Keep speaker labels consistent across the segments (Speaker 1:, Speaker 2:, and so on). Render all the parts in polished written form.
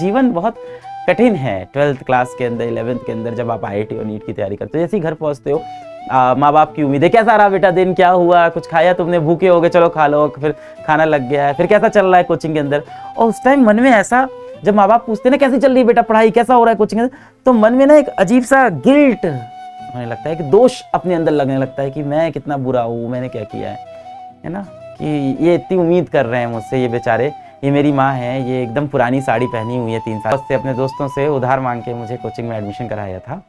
Speaker 1: जीवन बहुत कठिन है। 12th क्लास के अंदर, 11th के अंदर जब आप IIT और नीट की तैयारी करते हो, जैसे ही घर पहुंचते हो माँ बाप की उम्मीद है, कैसा रहा बेटा दिन, क्या हुआ, कुछ खाया तुमने, भूखे हो गए, चलो खा लो, फिर खाना लग गया है, फिर कैसा चल रहा है कोचिंग के अंदर। और उस टाइम मन में ऐसा, जब माँ बाप पूछते हैं ना कैसी चल रही है बेटा पढ़ाई, कैसा हो रहा है कोचिंग के अंदर, तो मन में ना एक अजीब सा गिल्ट होने लगता है, कि दोष अपने अंदर लगने लगता है कि मैं कितना बुरा हूँ, मैंने क्या किया है ना, कि ये इतनी उम्मीद कर रहे हैं मुझसे, ये बेचारे, ये मेरी माँ है, ये एकदम पुरानी साड़ी पहनी हुई है 3 साल से, अपने दोस्तों से उधार मांग के मुझे कोचिंग में एडमिशन कराया था,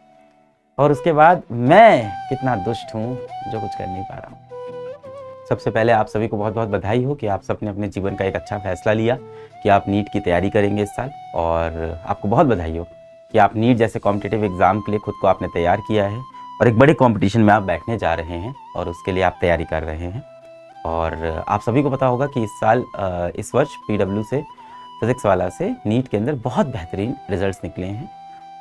Speaker 1: और उसके बाद मैं कितना दुष्ट हूँ जो कुछ कर नहीं पा रहा हूँ। सबसे पहले आप सभी को बहुत बहुत बधाई हो कि आप सबने अपने जीवन का एक अच्छा फैसला लिया कि आप नीट की तैयारी करेंगे इस साल, और आपको बहुत बधाई हो कि आप नीट जैसे कॉम्पिटिटिव एग्ज़ाम के लिए खुद को आपने तैयार किया है, और एक बड़े कॉम्पिटिशन में आप बैठने जा रहे हैं, और उसके लिए आप तैयारी कर रहे हैं। और आप सभी को पता होगा कि इस वर्ष PW से, फिज़िक्स वाला से नीट के अंदर बहुत बेहतरीन रिजल्ट्स निकले हैं,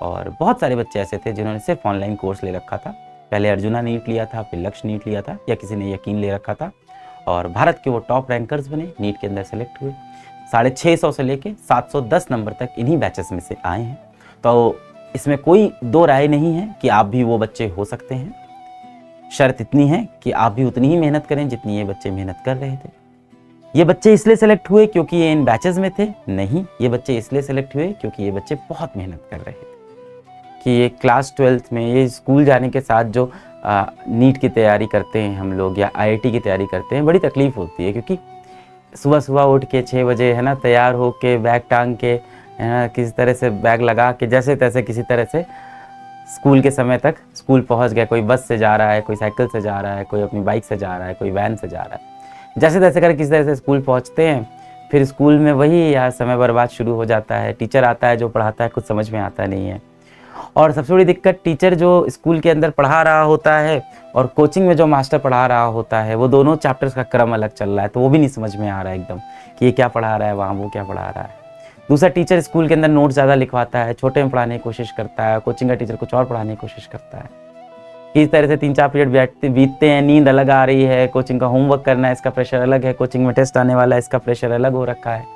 Speaker 1: और बहुत सारे बच्चे ऐसे थे जिन्होंने सिर्फ ऑनलाइन कोर्स ले रखा था। पहले अर्जुना नीट लिया था, फिर लक्ष्य नीट लिया था, या किसी ने यकीन ले रखा था, और भारत के वो टॉप रैंकर्स बने, नीट के अंदर सेलेक्ट हुए। 650 से लेके 710 नंबर तक इन्हीं बैचेस में से आए हैं। तो इसमें कोई दो राय नहीं है कि आप भी वो बच्चे हो सकते हैं। शर्त इतनी है कि आप भी उतनी ही मेहनत करें जितनी ये बच्चे मेहनत कर रहे थे। ये बच्चे इसलिए सेलेक्ट हुए क्योंकि ये इन बैचेस में थे? नहीं, ये बच्चे इसलिए सेलेक्ट हुए क्योंकि ये बच्चे बहुत मेहनत कर रहे थे। कि ये क्लास 12th में, ये स्कूल जाने के साथ जो नीट की तैयारी करते हैं हम लोग, या IIT की तैयारी करते हैं, बड़ी तकलीफ़ होती है, क्योंकि सुबह सुबह उठ के 6 बजे है ना, तैयार हो के, बैग टांग के, है ना, किसी तरह से बैग लगा के, जैसे तैसे किसी तरह से स्कूल के समय तक स्कूल पहुंच गया। कोई बस से जा रहा है, कोई साइकिल से जा रहा है, कोई अपनी बाइक से जा रहा है, कोई वैन से जा रहा है, जैसे तैसे कर किसी तरह से स्कूल पहुंचते हैं। फिर स्कूल में वही यार समय बर्बाद शुरू हो जाता है। टीचर आता है जो पढ़ाता है, कुछ समझ में आता नहीं है, और सबसे बड़ी दिक्कत, टीचर जो स्कूल के अंदर पढ़ा रहा होता है और कोचिंग में जो मास्टर पढ़ा रहा होता है, वो दोनों चैप्टर्स का क्रम अलग चल रहा है, तो वो भी नहीं समझ में आ रहा है एकदम कि ये क्या पढ़ा रहा है, वहाँ वो क्या पढ़ा रहा है। दूसरा, टीचर स्कूल के अंदर नोट ज़्यादा लिखवाता है, छोटे में पढ़ाने की कोशिश करता है, कोचिंग का टीचर कुछ और पढ़ाने की कोशिश करता है। इस तरह से 3-4 पीरियड बीतते हैं, नींद अलग आ रही है, कोचिंग का होमवर्क करना है, इसका प्रेशर अलग है, कोचिंग में टेस्ट आने वाला है, इसका प्रेशर अलग हो रखा है।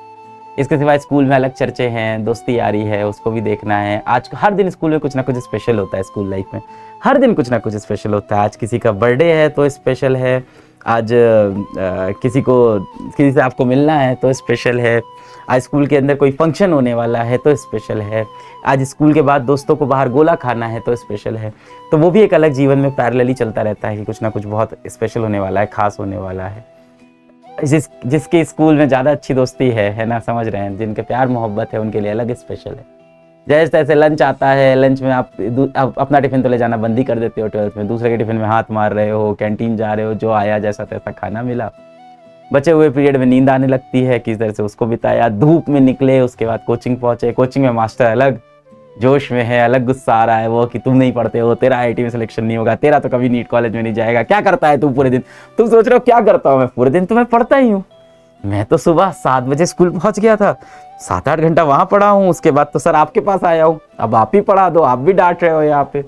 Speaker 1: इसके सिवाय स्कूल में अलग चर्चे हैं, दोस्ती यारी है, उसको भी देखना है। आज हर दिन स्कूल में कुछ ना कुछ स्पेशल होता है, स्कूल लाइफ में हर दिन कुछ ना कुछ स्पेशल होता है। आज किसी का बर्थडे है तो स्पेशल है, आज किसी से आपको मिलना है तो स्पेशल है, आज स्कूल के अंदर कोई फंक्शन होने वाला है तो स्पेशल है, आज स्कूल के बाद दोस्तों को बाहर गोला खाना है तो स्पेशल है। तो वो भी एक अलग जीवन में पैरेलली चलता रहता है कि कुछ ना कुछ बहुत स्पेशल होने वाला है, खास होने वाला है। जिसके स्कूल में ज़्यादा अच्छी दोस्ती है ना, समझ रहे हैं, जिनके प्यार मोहब्बत है, उनके लिए अलग स्पेशल है। जैसे तैसे लंच आता है, लंच में आप अपना टिफ़िन तो ले जाना बंद ही कर देते हो 12th में, दूसरे के टिफ़िन में हाथ मार रहे हो, कैंटीन जा रहे हो, जो आया जैसा तैसा खाना मिला। बचे हुए पीरियड में नींद आने लगती है, किस तरह से उसको बिताया, धूप में निकले, उसके बाद कोचिंग पहुँचे, कोचिंग में मास्टर अलग जोश में है, अलग गुस्सा आ रहा है वो कि तुम नहीं पढ़ते हो, तेरा IIT में सिलेक्शन नहीं होगा, तेरा तो कभी नीट कॉलेज में नहीं जाएगा, क्या करता है तू पूरे दिन। तुम सोच रहे हो क्या करता हूँ मैं पूरे दिन, तो मैं पढ़ता ही हूँ। मैं तो सुबह 7 बजे स्कूल पहुँच गया था, 7-8 घंटा वहाँ पढ़ा हूँ, उसके बाद तो सर आपके पास आया हूँ, अब आप ही पढ़ा दो, आप भी डांट रहे हो। यहाँ पे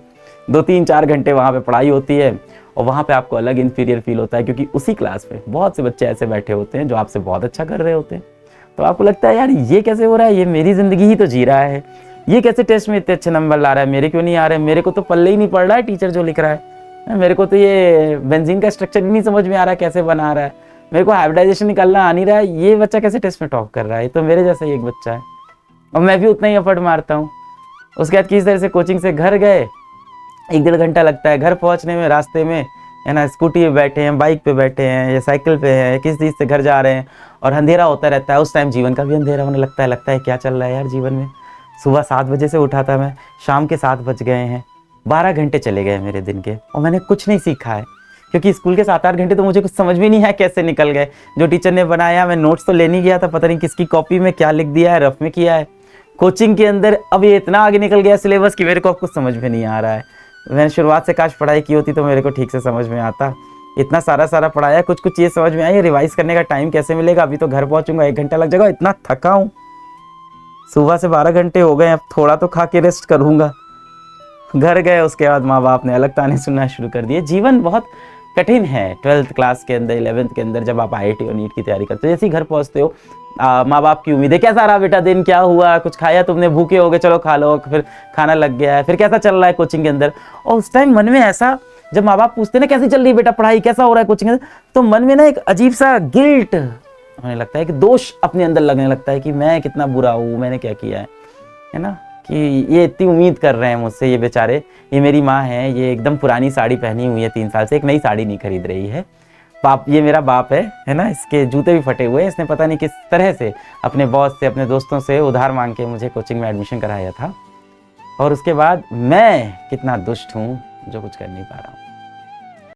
Speaker 1: 2-3-4 घंटे वहाँ पे पढ़ाई होती है, और वहाँ पे आपको अलग इन्फीरियर फील होता है, क्योंकि उसी क्लास में बहुत से बच्चे ऐसे बैठे होते हैं जो आपसे बहुत अच्छा कर रहे होते हैं। तो आपको लगता है यार ये कैसे हो रहा है, ये मेरी ज़िंदगी ही तो जी रहा है, ये कैसे टेस्ट में इतने अच्छे नंबर ला रहा है, मेरे क्यों नहीं आ रहे, मेरे को तो पल्ले ही नहीं पड़ रहा है टीचर जो लिख रहा है, मेरे को तो ये बेंजीन का स्ट्रक्चर ही नहीं समझ में आ रहा है कैसे बना रहा है, मेरे को हाइब्रिडाइजेशन निकालना आ नहीं रहा है, ये बच्चा कैसे टेस्ट में टॉप कर रहा है, तो मेरे जैसा ही एक बच्चा है, और मैं भी उतना ही एफर्ट मारता हूँ। उसके बाद किस तरह से कोचिंग से घर गए, 1-1.5 घंटा लगता है घर पहुँचने में, रास्ते में है ना, स्कूटी पे बैठे हैं, बाइक पे बैठे हैं, या साइकिल पे हैं, किस चीज़ से घर जा रहे हैं, और अंधेरा होता रहता है। उस टाइम जीवन का भी अंधेरा होने लगता है क्या चल रहा है यार जीवन में। सुबह 7 बजे से उठा था मैं, शाम के 7 बज गए हैं, 12 घंटे चले गए मेरे दिन के, और मैंने कुछ नहीं सीखा है, क्योंकि स्कूल के 7-8 घंटे तो मुझे कुछ समझ भी नहीं है कैसे निकल गए। जो टीचर ने बनाया, मैं नोट्स तो लेने गया था, पता नहीं किसकी कॉपी में क्या लिख दिया है, रफ में किया है। कोचिंग के अंदर अब ये इतना आगे निकल गया सिलेबस कि मेरे को अब कुछ समझ में नहीं आ रहा है। मैंने शुरुआत से काश पढ़ाई की होती तो मेरे को ठीक से समझ में आता। इतना सारा पढ़ाया, कुछ चीज़ समझ में आई, रिवाइज करने का टाइम कैसे मिलेगा, अभी तो घर पहुँचूंगा 1 घंटा लग जाएगा, इतना थका हूँ। सुबह से 12 घंटे हो गए, अब थोड़ा तो खा के रेस्ट करूँगा। घर गए, उसके बाद माँ बाप ने अलग ताने सुनना शुरू कर दिए। जीवन बहुत कठिन है 12th क्लास के अंदर, 11th के अंदर जब आप IIT और नीट की तैयारी करते हो। जैसे ही घर पहुँचते हो, माँ बाप की उम्मीदें, कैसा रहा बेटा दिन, क्या हुआ, कुछ खाया तुमने, भूखे हो गए, चलो खा लो, फिर खाना लग गया है, फिर कैसा चल रहा है कोचिंग के अंदर। और उस टाइम मन में ऐसा, जब माँ बाप पूछते ना कैसी चल रही है बेटा पढ़ाई, कैसा हो रहा है कोचिंग के अंदर, तो मन में ना एक अजीब सा गिल्ट होने लगता है, कि दोष अपने अंदर लगने लगता है कि मैं कितना बुरा हूँ, मैंने क्या किया है ना, कि ये इतनी उम्मीद कर रहे हैं मुझसे ये बेचारे। ये मेरी माँ है, ये एकदम पुरानी साड़ी पहनी हुई है 3 साल से, एक नई साड़ी नहीं खरीद रही है। ये मेरा बाप है ना, इसके जूते भी फटे हुए हैं, इसने पता नहीं किस तरह से अपने बॉस से, अपने दोस्तों से उधार मांग के मुझे कोचिंग में एडमिशन कराया था। और उसके बाद मैं कितना दुष्ट हूँ जो कुछ कर नहीं पा रहा हूँ।